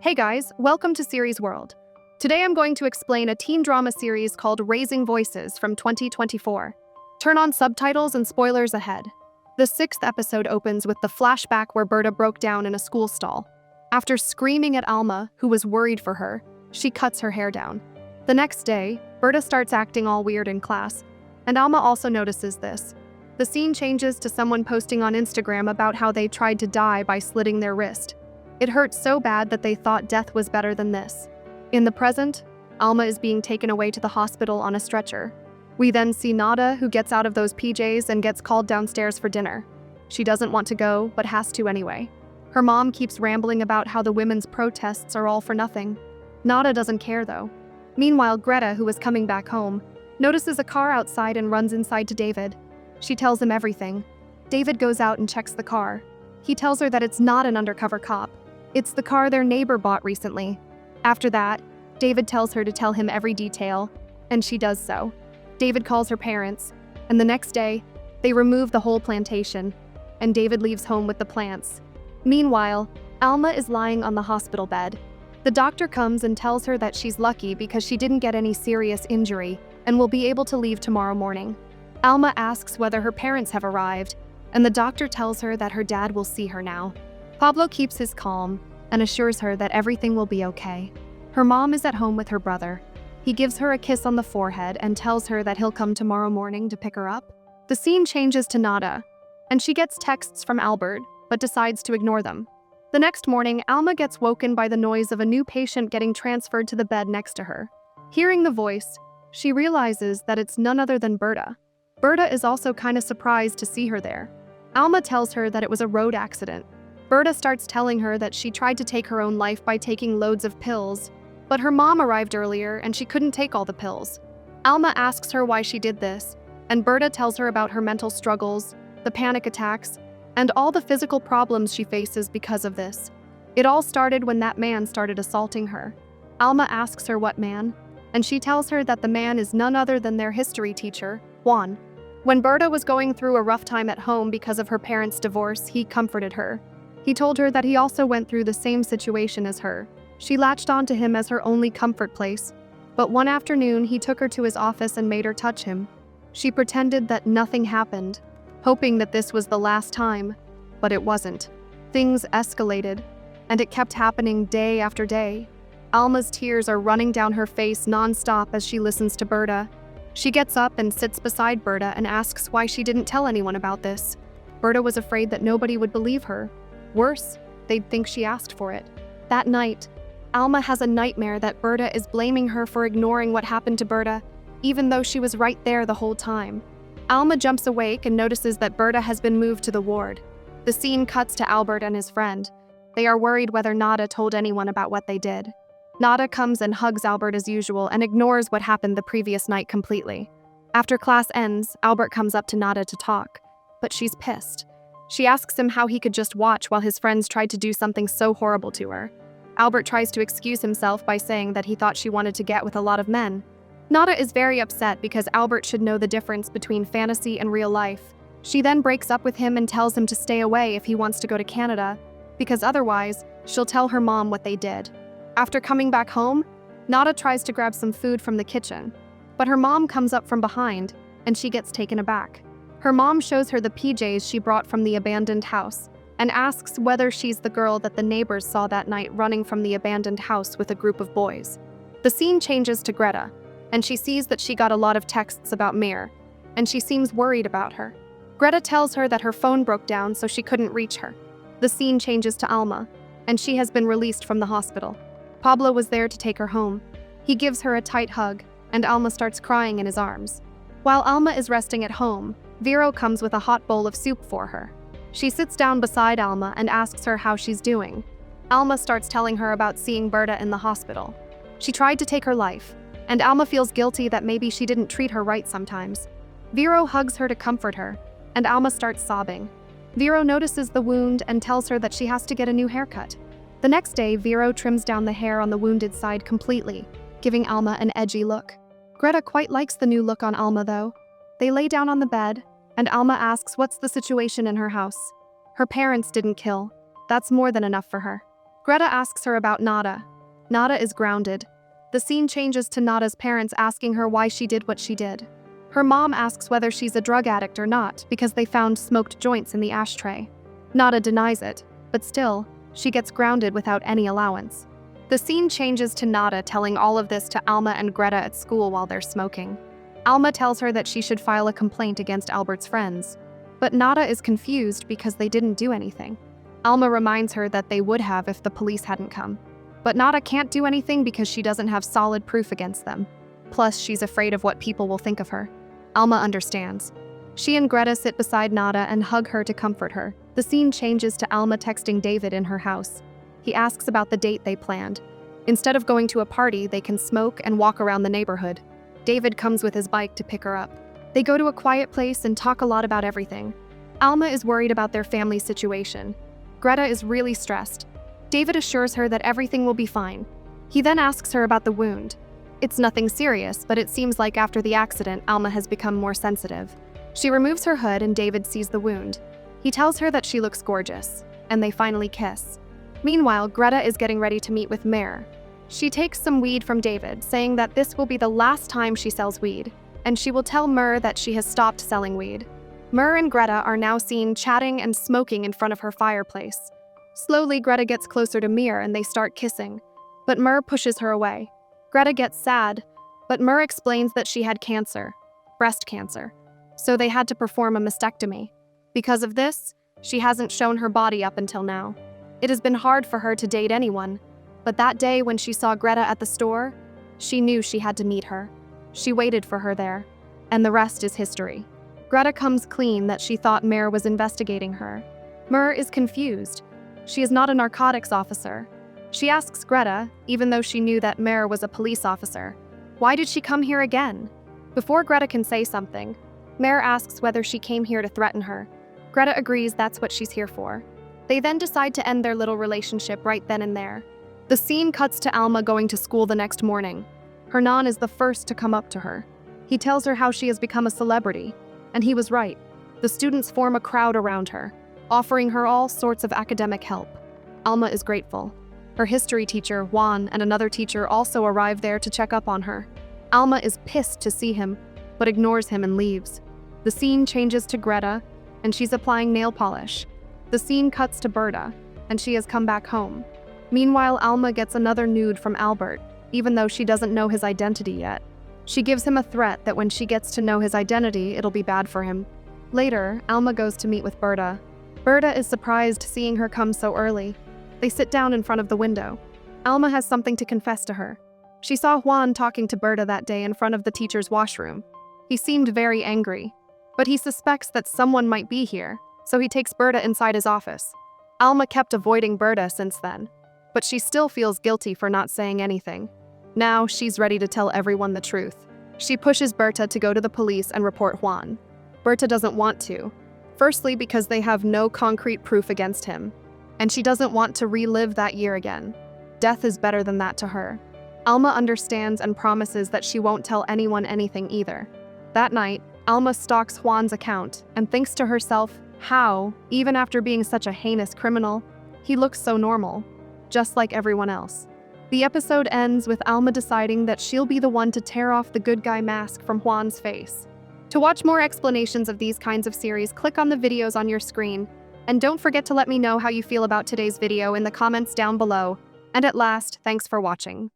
Hey guys, welcome to Series World. Today I'm going to explain a teen drama series called Raising Voices from 2024. Turn on subtitles and spoilers ahead. The sixth episode opens with the flashback where Berta broke down in a school stall. After screaming at Alma, who was worried for her, she cuts her hair down. The next day, Berta starts acting all weird in class, and Alma also notices this. The scene changes to someone posting on Instagram about how they tried to die by slitting their wrist. It hurt so bad that they thought death was better than this. In the present, Alma is being taken away to the hospital on a stretcher. We then see Nata, who gets out of those PJs and gets called downstairs for dinner. She doesn't want to go, but has to anyway. Her mom keeps rambling about how the women's protests are all for nothing. Nata doesn't care though. Meanwhile, Greta, who is coming back home, notices a car outside and runs inside to David. She tells him everything. David goes out and checks the car. He tells her that it's not an undercover cop. It's the car their neighbor bought recently. After that, David tells her to tell him every detail, and she does so. David calls her parents, and the next day, they remove the whole plantation, and David leaves home with the plants. Meanwhile, Alma is lying on the hospital bed. The doctor comes and tells her that she's lucky because she didn't get any serious injury and will be able to leave tomorrow morning. Alma asks whether her parents have arrived, and the doctor tells her that her dad will see her now. Pablo keeps his calm and assures her that everything will be okay. Her mom is at home with her brother. He gives her a kiss on the forehead and tells her that he'll come tomorrow morning to pick her up. The scene changes to Nata, and she gets texts from Albert, but decides to ignore them. The next morning, Alma gets woken by the noise of a new patient getting transferred to the bed next to her. Hearing the voice, she realizes that it's none other than Berta. Berta is also kind of surprised to see her there. Alma tells her that it was a road accident. Berta starts telling her that she tried to take her own life by taking loads of pills, but her mom arrived earlier and she couldn't take all the pills. Alma asks her why she did this, and Berta tells her about her mental struggles, the panic attacks, and all the physical problems she faces because of this. It all started when that man started assaulting her. Alma asks her what man, and she tells her that the man is none other than their history teacher, Juan. When Berta was going through a rough time at home because of her parents' divorce, he comforted her. He told her that he also went through the same situation as her. She latched onto him as her only comfort place, but one afternoon he took her to his office and made her touch him. She pretended that nothing happened, hoping that this was the last time, but it wasn't. Things escalated, and it kept happening day after day. Alma's tears are running down her face non-stop as she listens to Berta. She gets up and sits beside Berta and asks why she didn't tell anyone about this. Berta was afraid that nobody would believe her. Worse, they'd think she asked for it. That night, Alma has a nightmare that Berta is blaming her for ignoring what happened to Berta, even though she was right there the whole time. Alma jumps awake and notices that Berta has been moved to the ward. The scene cuts to Albert and his friend. They are worried whether Nata told anyone about what they did. Nata comes and hugs Albert as usual and ignores what happened the previous night completely. After class ends, Albert comes up to Nata to talk, but she's pissed. She asks him how he could just watch while his friends tried to do something so horrible to her. Albert tries to excuse himself by saying that he thought she wanted to get with a lot of men. Nata is very upset because Albert should know the difference between fantasy and real life. She then breaks up with him and tells him to stay away if he wants to go to Canada, because otherwise, she'll tell her mom what they did. After coming back home, Nata tries to grab some food from the kitchen, but her mom comes up from behind, and she gets taken aback. Her mom shows her the PJs she brought from the abandoned house and asks whether she's the girl that the neighbors saw that night running from the abandoned house with a group of boys. The scene changes to Greta, and she sees that she got a lot of texts about Mir, and she seems worried about her. Greta tells her that her phone broke down so she couldn't reach her. The scene changes to Alma, and she has been released from the hospital. Pablo was there to take her home. He gives her a tight hug, and Alma starts crying in his arms. While Alma is resting at home, Vero comes with a hot bowl of soup for her. She sits down beside Alma and asks her how she's doing. Alma starts telling her about seeing Berta in the hospital. She tried to take her life, and Alma feels guilty that maybe she didn't treat her right sometimes. Vero hugs her to comfort her, and Alma starts sobbing. Vero notices the wound and tells her that she has to get a new haircut. The next day, Vero trims down the hair on the wounded side completely, giving Alma an edgy look. Greta quite likes the new look on Alma though. They lay down on the bed, and Alma asks what's the situation in her house. Her parents didn't kill. That's more than enough for her. Greta asks her about Nata. Nata is grounded. The scene changes to Nata's parents asking her why she did what she did. Her mom asks whether she's a drug addict or not because they found smoked joints in the ashtray. Nata denies it, but still, she gets grounded without any allowance. The scene changes to Nata telling all of this to Alma and Greta at school while they're smoking. Alma tells her that she should file a complaint against Albert's friends, but Nata is confused because they didn't do anything. Alma reminds her that they would have if the police hadn't come. But Nata can't do anything because she doesn't have solid proof against them. Plus, she's afraid of what people will think of her. Alma understands. She and Greta sit beside Nata and hug her to comfort her. The scene changes to Alma texting David in her house. He asks about the date they planned. Instead of going to a party, they can smoke and walk around the neighborhood. David comes with his bike to pick her up. They go to a quiet place and talk a lot about everything. Alma is worried about their family situation. Greta is really stressed. David assures her that everything will be fine. He then asks her about the wound. It's nothing serious, but it seems like after the accident, Alma has become more sensitive. She removes her hood and David sees the wound. He tells her that she looks gorgeous, and they finally kiss. Meanwhile, Greta is getting ready to meet with Mare. She takes some weed from David, saying that this will be the last time she sells weed, and she will tell Mare that she has stopped selling weed. Mare and Greta are now seen chatting and smoking in front of her fireplace. Slowly, Greta gets closer to Mare and they start kissing, but Mare pushes her away. Greta gets sad, but Mare explains that she had cancer, breast cancer, so they had to perform a mastectomy. Because of this, she hasn't shown her body up until now. It has been hard for her to date anyone, but that day when she saw Greta at the store, she knew she had to meet her. She waited for her there, and the rest is history. Greta comes clean that she thought Mare was investigating her. Mare is confused. She is not a narcotics officer. She asks Greta, even though she knew that Mare was a police officer, why did she come here again? Before Greta can say something, Mare asks whether she came here to threaten her. Greta agrees that's what she's here for. They then decide to end their little relationship right then and there. The scene cuts to Alma going to school the next morning. Hernan is the first to come up to her. He tells her how she has become a celebrity, and he was right. The students form a crowd around her, offering her all sorts of academic help. Alma is grateful. Her history teacher, Juan, and another teacher also arrive there to check up on her. Alma is pissed to see him, but ignores him and leaves. The scene changes to Greta, and she's applying nail polish. The scene cuts to Berta, and she has come back home. Meanwhile, Alma gets another nude from Albert, even though she doesn't know his identity yet. She gives him a threat that when she gets to know his identity, it'll be bad for him. Later, Alma goes to meet with Berta. Berta is surprised seeing her come so early. They sit down in front of the window. Alma has something to confess to her. She saw Juan talking to Berta that day in front of the teacher's washroom. He seemed very angry, but he suspects that someone might be here, so he takes Berta inside his office. Alma kept avoiding Berta since then, but she still feels guilty for not saying anything. Now, she's ready to tell everyone the truth. She pushes Berta to go to the police and report Juan. Berta doesn't want to. Firstly, because they have no concrete proof against him, and she doesn't want to relive that year again. Death is better than that to her. Alma understands and promises that she won't tell anyone anything either. That night, Alma stalks Juan's account and thinks to herself how, even after being such a heinous criminal, he looks so normal, just like everyone else. The episode ends with Alma deciding that she'll be the one to tear off the good guy mask from Juan's face. To watch more explanations of these kinds of series, click on the videos on your screen. And don't forget to let me know how you feel about today's video in the comments down below. And at last, thanks for watching.